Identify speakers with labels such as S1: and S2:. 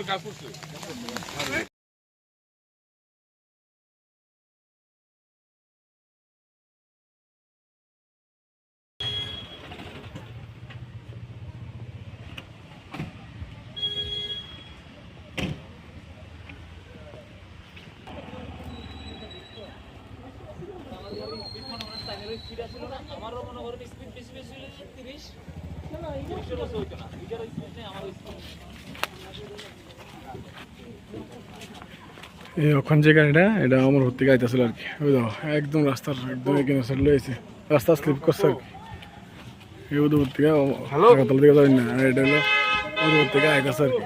S1: কাজ করছে আমারও মনে করেন স্পিড বেশি বেশি হলে 30 30 হইতো না এটার স্পিড নেই আমার স্পিড
S2: এই ওখান যে গাড়িটা এটা আমার ভর্তি গাইতেছিল আর কি ওই দাও একদম রাস্তার একদম এখানে সাইড লয়েছে রাস্তা স্লিপ করছে আর কি এই ওদের ভর্তি হাগাতল দিকে যাবেন না আর এটা হলো ওদের ভর্তি আইতেছে আর কি